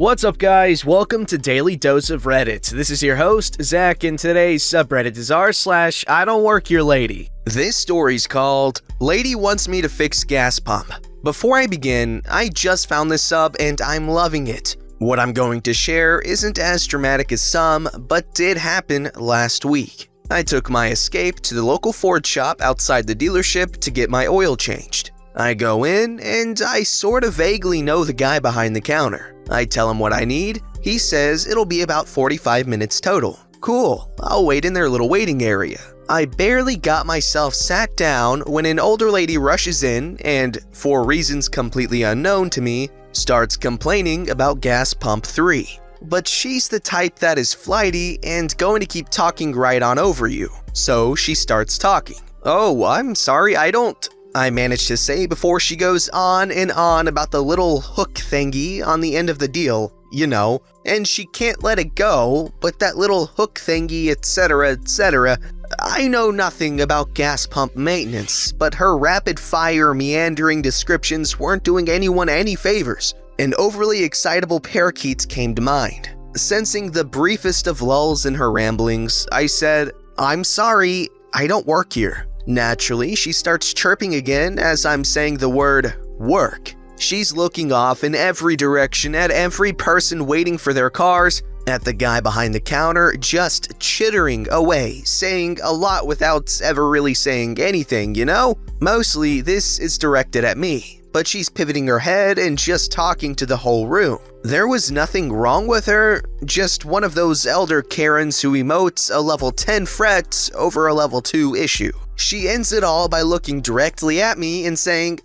What's up, guys? Welcome to Daily Dose of Reddit. This is your host, Zach, and today's subreddit is r/IDontWorkHereLady. This story's called Lady Wants Me to Fix Gas Pump. Before I begin, I just found this sub and I'm loving it. What I'm going to share isn't as dramatic as some, but did happen last week. I took my Escape to the local Ford shop outside the dealership to get my oil changed. I go in, and I sort of vaguely know the guy behind the counter. I tell him what I need. He says it'll be about 45 minutes total. Cool, I'll wait in their little waiting area. I barely got myself sat down when an older lady rushes in and, for reasons completely unknown to me, starts complaining about gas pump 3. But she's the type that is flighty and going to keep talking right on over you. So she starts talking. "Oh, I'm sorry, I managed to say before she goes on and on about the little hook thingy on the end of the deal, you know, and she can't let it go, but that little hook thingy, etc, etc. I know nothing about gas pump maintenance, but her rapid-fire meandering descriptions weren't doing anyone any favors. An overly excitable parakeet came to mind. Sensing the briefest of lulls in her ramblings, I said, "I'm sorry, I don't work here." Naturally, she starts chirping again as I'm saying the word work. She's looking off in every direction at every person waiting for their cars, at the guy behind the counter just chittering away, saying a lot without ever really saying anything, you know? Mostly, this is directed at me, but she's pivoting her head and just talking to the whole room. There was nothing wrong with her, just one of those elder Karens who emotes a level 10 fret over a level 2 issue. She ends it all by looking directly at me and saying,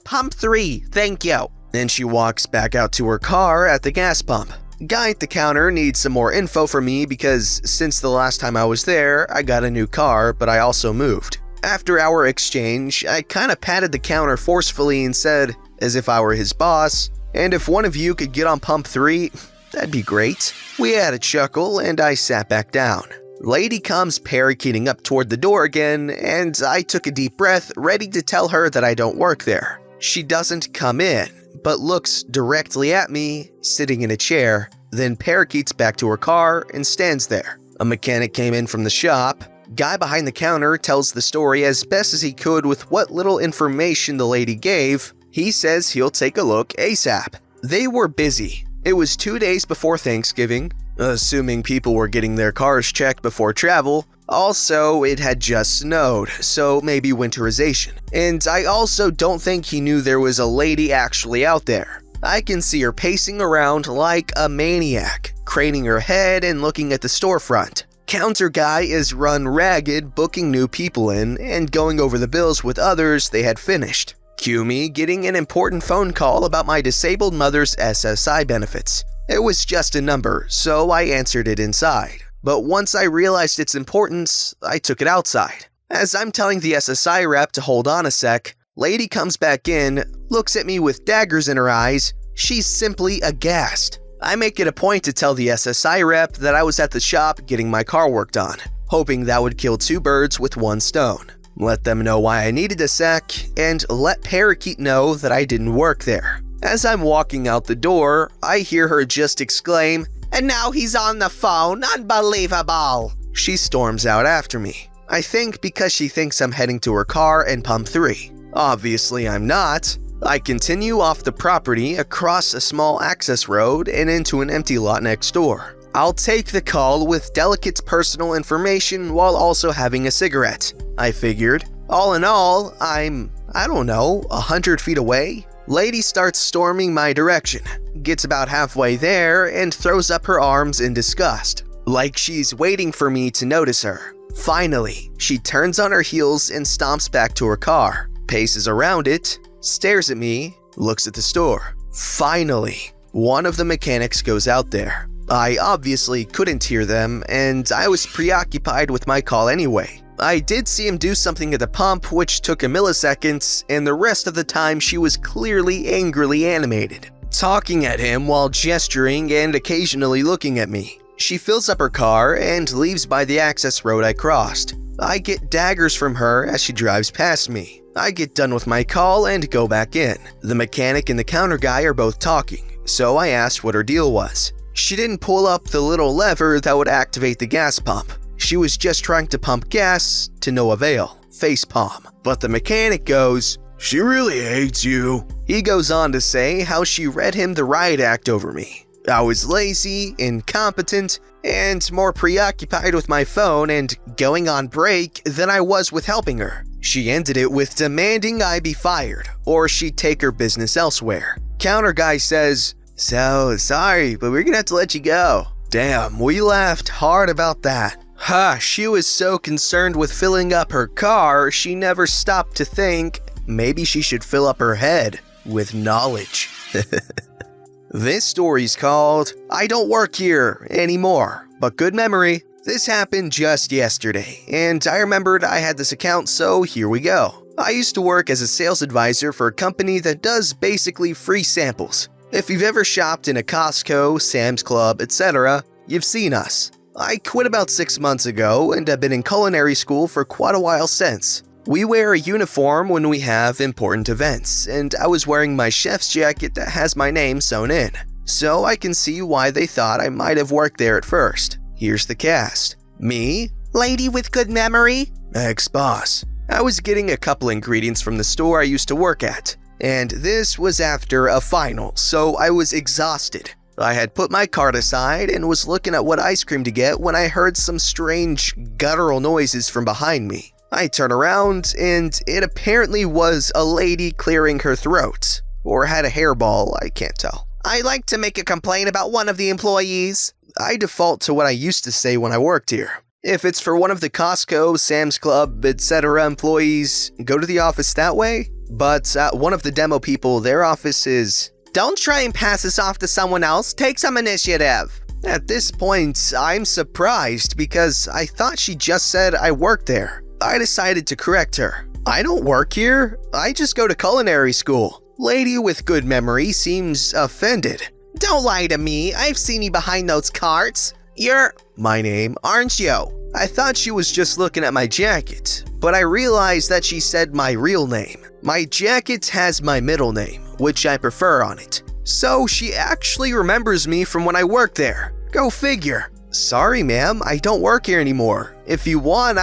pump 3, thank you." Then she walks back out to her car at the gas pump. Guy at the counter needs some more info from me because since the last time I was there, I got a new car, but I also moved. After our exchange, I kinda patted the counter forcefully and said, as if I were his boss, "And if one of you could get on pump 3, that'd be great." We had a chuckle and I sat back down. Lady comes parakeeting up toward the door again, and I took a deep breath, ready to tell her that I don't work there. She doesn't come in, but looks directly at me, sitting in a chair, then parakeets back to her car and stands there. A mechanic came in from the shop. Guy behind the counter tells the story as best as he could with what little information the lady gave. He says he'll take a look ASAP. They were busy. It was 2 days before Thanksgiving, assuming people were getting their cars checked before travel. Also, it had just snowed, so maybe winterization. And I also don't think he knew there was a lady actually out there. I can see her pacing around like a maniac, craning her head and looking at the storefront. Counter guy is run ragged booking new people in and going over the bills with others they had finished. Cue me getting an important phone call about my disabled mother's SSI benefits. It was just a number, so I answered it inside. But once I realized its importance, I took it outside. As I'm telling the SSI rep to hold on a sec, lady comes back in, looks at me with daggers in her eyes. She's simply aghast. I make it a point to tell the SSI rep that I was at the shop getting my car worked on, hoping that would kill 2 birds with 1 stone. Let them know why I needed a sec, and let Parakeet know that I didn't work there. As I'm walking out the door, I hear her just exclaim, "And now he's on the phone, unbelievable!" She storms out after me. I think because she thinks I'm heading to her car and pump 3. Obviously I'm not. I continue off the property across a small access road and into an empty lot next door. I'll take the call with delicate personal information while also having a cigarette, I figured. All in all, I'm, 100 feet away. Lady starts storming my direction, gets about halfway there, and throws up her arms in disgust, like she's waiting for me to notice her. Finally, she turns on her heels and stomps back to her car, paces around it, stares at me, looks at the store. Finally, one of the mechanics goes out there. I obviously couldn't hear them, and I was preoccupied with my call anyway. I did see him do something at the pump, which took a millisecond, and the rest of the time she was clearly angrily animated, talking at him while gesturing and occasionally looking at me. She fills up her car and leaves by the access road I crossed. I get daggers from her as she drives past me. I get done with my call and go back in. The mechanic and the counter guy are both talking, so I asked what her deal was. She didn't pull up the little lever that would activate the gas pump. She was just trying to pump gas to no avail. Facepalm. But the mechanic goes, "She really hates you." He goes on to say how she read him the riot act over me. I was lazy, incompetent, and more preoccupied with my phone and going on break than I was with helping her. She ended it with demanding I be fired, or she'd take her business elsewhere. Counter guy says, "So, sorry, but we're gonna have to let you go." Damn, we laughed hard about that. She was so concerned with filling up her car, she never stopped to think maybe she should fill up her head with knowledge. This story's called I Don't Work Here Anymore, but good memory. This happened just yesterday, and I remembered I had this account, so here we go. I used to work as a sales advisor for a company that does basically free samples. If you've ever shopped in a Costco, Sam's Club, etc., you've seen us. I quit about 6 months ago and have been in culinary school for quite a while since. We wear a uniform when we have important events, and I was wearing my chef's jacket that has my name sewn in, so I can see why they thought I might have worked there at first. Here's the cast. Me, lady with good memory, ex-boss. I was getting a couple ingredients from the store I used to work at, and this was after a final, so I was exhausted. I had put my cart aside and was looking at what ice cream to get when I heard some strange guttural noises from behind me. I turn around and it apparently was a lady clearing her throat, or had a hairball, I can't tell. "I'd like to make a complaint about one of the employees." I default to what I used to say when I worked here. If it's for one of the Costco, Sam's Club, etc. employees, go to the office that way. But one of the demo people, their office is, "Don't try and pass this off to someone else, take some initiative." At this point, I'm surprised because I thought she just said I worked there. I decided to correct her. "I don't work here, I just go to culinary school." Lady with good memory seems offended. "Don't lie to me, I've seen you behind those carts. You're my name, aren't you?" I thought she was just looking at my jacket, but I realized that she said my real name. My jacket has my middle name, which I prefer on it. So she actually remembers me from when I worked there. Go figure. "Sorry ma'am, I don't work here anymore. If you want,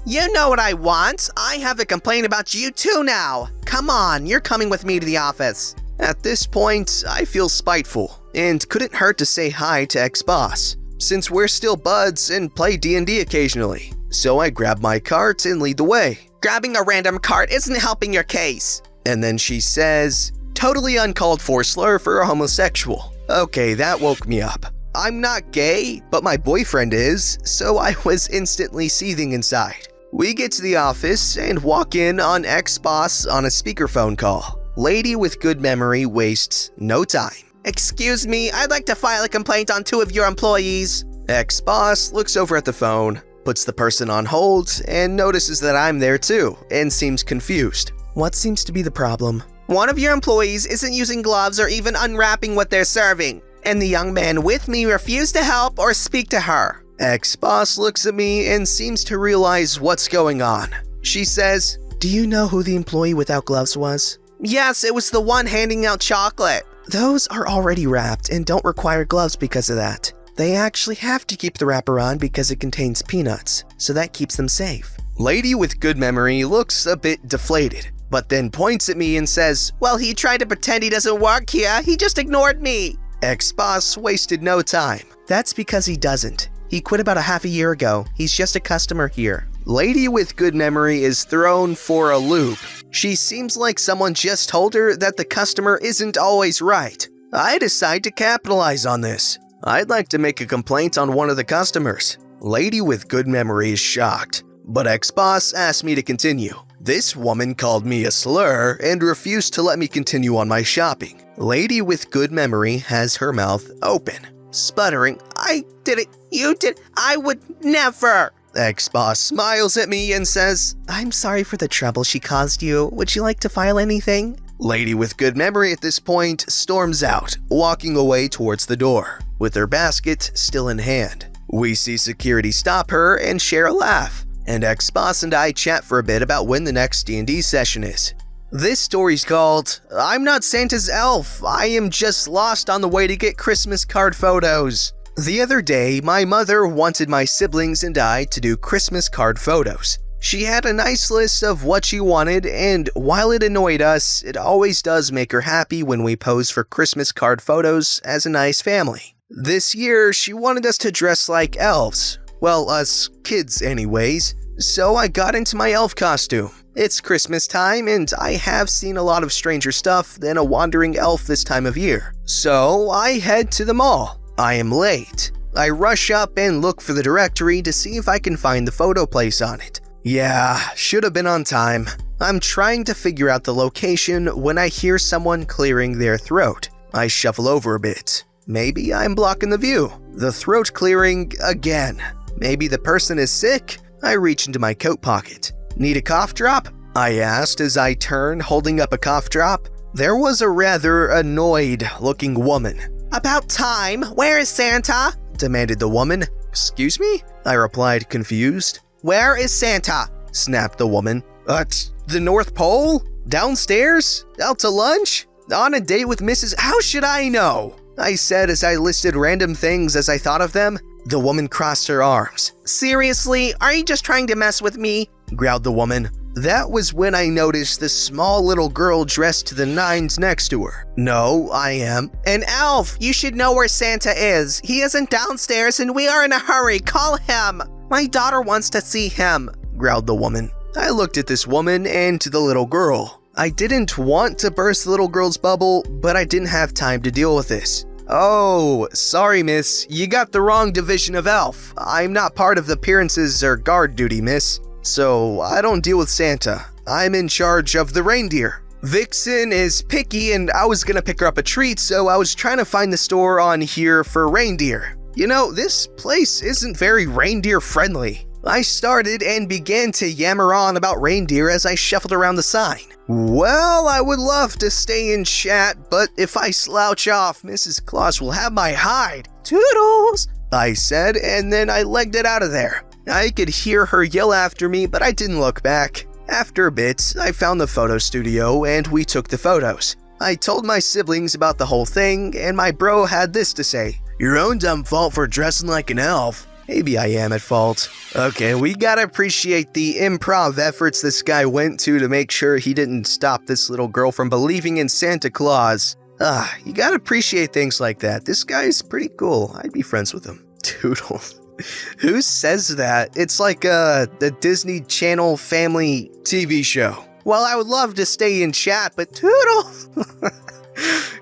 You know what I want. I have a complaint about you too now. Come on, you're coming with me to the office." At this point, I feel spiteful, and couldn't hurt to say hi to ex-boss, since we're still buds and play D&D occasionally. So I grab my cart and lead the way. "Grabbing a random cart isn't helping your case." And then she says, totally uncalled for slur for a homosexual. Okay, that woke me up. I'm not gay, but my boyfriend is, so I was instantly seething inside. We get to the office and walk in on ex-boss on a speakerphone call. Lady with good memory wastes no time. "Excuse me, I'd like to file a complaint on 2 of your employees." Ex-boss looks over at the phone, puts the person on hold, and notices that I'm there too, and seems confused. "What seems to be the problem?" "One of your employees isn't using gloves or even unwrapping what they're serving, and the young man with me refused to help or speak to her." Ex-boss looks at me and seems to realize what's going on. She says, "Do you know who the employee without gloves was?" "Yes, it was the one handing out chocolate." "Those are already wrapped and don't require gloves because of that. They actually have to keep the wrapper on because it contains peanuts, so that keeps them safe." Lady with good memory looks a bit deflated, but then points at me and says, "Well, he tried to pretend he doesn't work here, he just ignored me." Ex-boss wasted no time. "That's because he doesn't. He quit about a half a year ago. He's just a customer here." Lady with good memory is thrown for a loop. She seems like someone just told her that the customer isn't always right. I decide to capitalize on this. I'd like to make a complaint on one of the customers. Lady with good memory is shocked, but ex-boss asked me to continue. This woman called me a slur and refused to let me continue on my shopping. Lady with good memory has her mouth open, sputtering, "I did it, you did, I would never." Ex-boss smiles at me and says, "I'm sorry for the trouble she caused you. Would you like to file anything?" Lady with good memory at this point storms out, walking away towards the door, with her basket still in hand. We see security stop her and share a laugh, and ex-boss and I chat for a bit about when the next D&D session is. This story's called, I'm Not Santa's Elf, I am just lost on the way to get Christmas card photos. The other day, my mother wanted my siblings and I to do Christmas card photos. She had a nice list of what she wanted, and while it annoyed us, it always does make her happy when we pose for Christmas card photos as a nice family. This year, she wanted us to dress like elves. Well, us kids anyways. So I got into my elf costume. It's Christmas time, and I have seen a lot of stranger stuff than a wandering elf this time of year. So I head to the mall. I am late. I rush up and look for the directory to see if I can find the photo place on it. Yeah, should have been on time. I'm trying to figure out the location when I hear someone clearing their throat. I shuffle over a bit. Maybe I'm blocking the view. The throat clearing again. Maybe the person is sick? I reach into my coat pocket. Need a cough drop? I asked as I turn, holding up a cough drop. There was a rather annoyed-looking woman. About time! Where is Santa? Demanded the woman. Excuse me? I replied, confused. Where is Santa? Snapped the woman. The North Pole? Downstairs? Out to lunch? On a date with Mrs. How should I know? I said as I listed random things as I thought of them. The woman crossed her arms. Seriously, are you just trying to mess with me? Growled the woman. That was when I noticed the small little girl dressed to the nines next to her. No, I am an elf. You should know where Santa is. He isn't downstairs and we are in a hurry. Call him. My daughter wants to see him, growled the woman. I looked at this woman and to the little girl. I didn't want to burst the little girl's bubble, but I didn't have time to deal with this. Oh, sorry, miss. You got the wrong division of elf. I'm not part of the appearances or guard duty, miss. So I don't deal with Santa. I'm in charge of the reindeer. Vixen is picky and I was gonna pick her up a treat, so I was trying to find the store on here for reindeer. You know, this place isn't very reindeer friendly. I started and began to yammer on about reindeer as I shuffled around the sign. Well, I would love to stay in chat, but if I slouch off, Mrs. Claus will have my hide. Toodles, I said, and then I legged it out of there. I could hear her yell after me, but I didn't look back. After a bit, I found the photo studio and we took the photos. I told my siblings about the whole thing, and my bro had this to say. Your own dumb fault for dressing like an elf. Maybe I am at fault. Okay, we gotta appreciate the improv efforts this guy went to make sure he didn't stop this little girl from believing in Santa Claus. You gotta appreciate things like that. This guy's pretty cool. I'd be friends with him. Toodles. Who says that? It's like a Disney Channel family TV show. Well, I would love to stay in chat, but Toodles.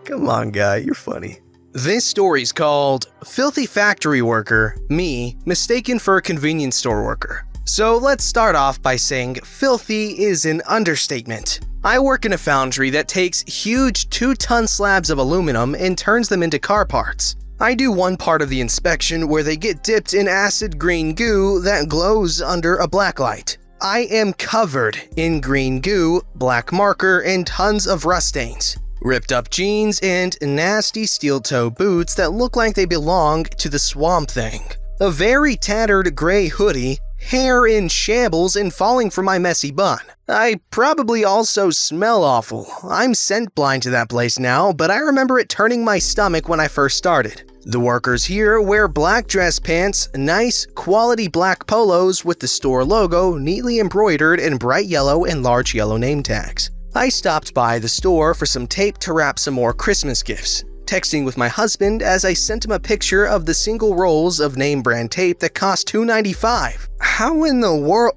Come on, guy, you're funny. This story's called Filthy Factory Worker, Me, Mistaken for a Convenience Store Worker. So let's start off by saying filthy is an understatement. I work in a foundry that takes huge 2-ton slabs of aluminum and turns them into car parts. I do one part of the inspection where they get dipped in acid green goo that glows under a black light. I am covered in green goo, black marker, and tons of rust stains. Ripped up jeans, and nasty steel-toe boots that look like they belong to the Swamp Thing. A very tattered gray hoodie, hair in shambles and falling from my messy bun. I probably also smell awful. I'm scent blind to that place now, but I remember it turning my stomach when I first started. The workers here wear black dress pants, nice quality black polos with the store logo neatly embroidered in bright yellow and large yellow name tags. I stopped by the store for some tape to wrap some more Christmas gifts, texting with my husband as I sent him a picture of the single rolls of name brand tape that cost $2.95. How in the world?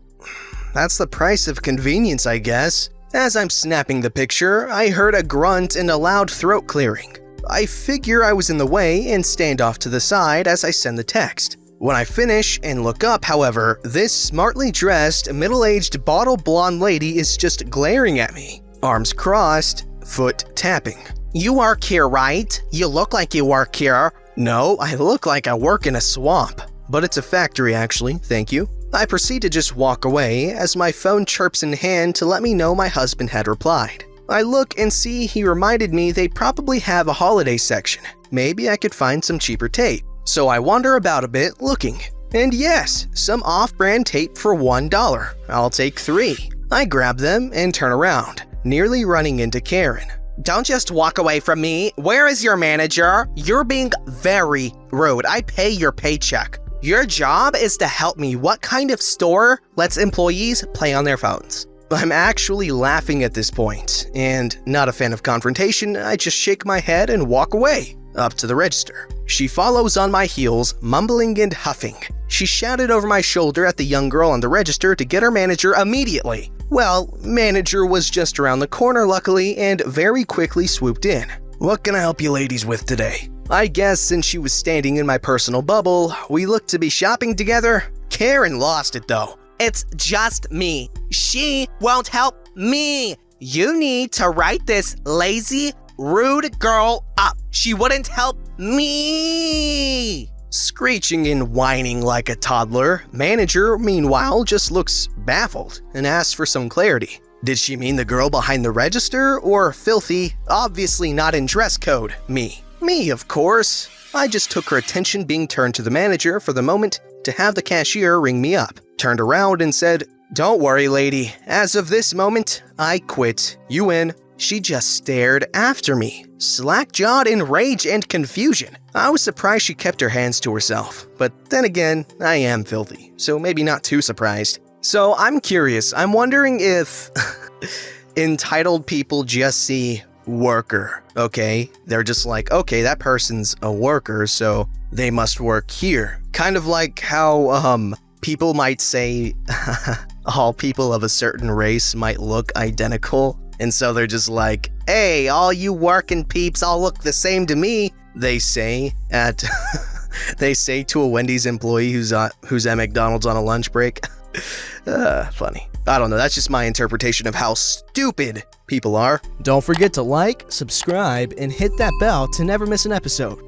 That's the price of convenience, I guess. As I'm snapping the picture, I heard a grunt and a loud throat clearing. I figure I was in the way and stand off to the side as I send the text. When I finish and look up, however, this smartly dressed, middle-aged bottle blonde lady is just glaring at me. Arms crossed, foot tapping. You work here, right? You look like you work here. No, I look like I work in a swamp. But it's a factory, actually, thank you. I proceed to just walk away as my phone chirps in hand to let me know my husband had replied. I look and see he reminded me they probably have a holiday section. Maybe I could find some cheaper tape. So I wander about a bit looking. And yes, some off-brand tape for $1. I'll take 3. I grab them and turn around. nearly running into Karen. "Don't just walk away from me. Where is your manager? You're being very rude. I pay your paycheck. Your job is to help me. What kind of store lets employees play on their phones?" I'm actually laughing at this point, and not a fan of confrontation. I just shake my head and walk away, up to the register. She follows on my heels, mumbling and huffing. She shouted over my shoulder at the young girl on the register to get her manager immediately. Well, manager was just around the corner luckily and very quickly swooped in. "What can I help you ladies with today?" I guess since she was standing in my personal bubble, we looked to be shopping together. Karen lost it though. "It's just me. She won't help me. You need to write this lazy, rude girl up. She wouldn't help me." Screeching and whining like a toddler, manager, meanwhile, just looks baffled and asks for some clarity. Did she mean the girl behind the register, or filthy, obviously not in dress code, me? Me, of course. I just took her attention being turned to the manager for the moment to have the cashier ring me up. Turned around and said, "Don't worry, lady. As of this moment, I quit. You win." She just stared after me, slack-jawed in rage and confusion. I was surprised she kept her hands to herself, but then again, I am filthy, so maybe not too surprised. So I'm curious, I'm wondering if entitled people just see worker, okay? They're just like, okay, that person's a worker, so they must work here. Kind of like how, people might say all people of a certain race might look identical. And so they're just like, "Hey, all you working peeps all look the same to me," they say at they say to a Wendy's employee who's at McDonald's on a lunch break. Funny. I don't know, that's just my interpretation of how stupid people are. Don't forget to like, subscribe, and hit that bell to never miss an episode.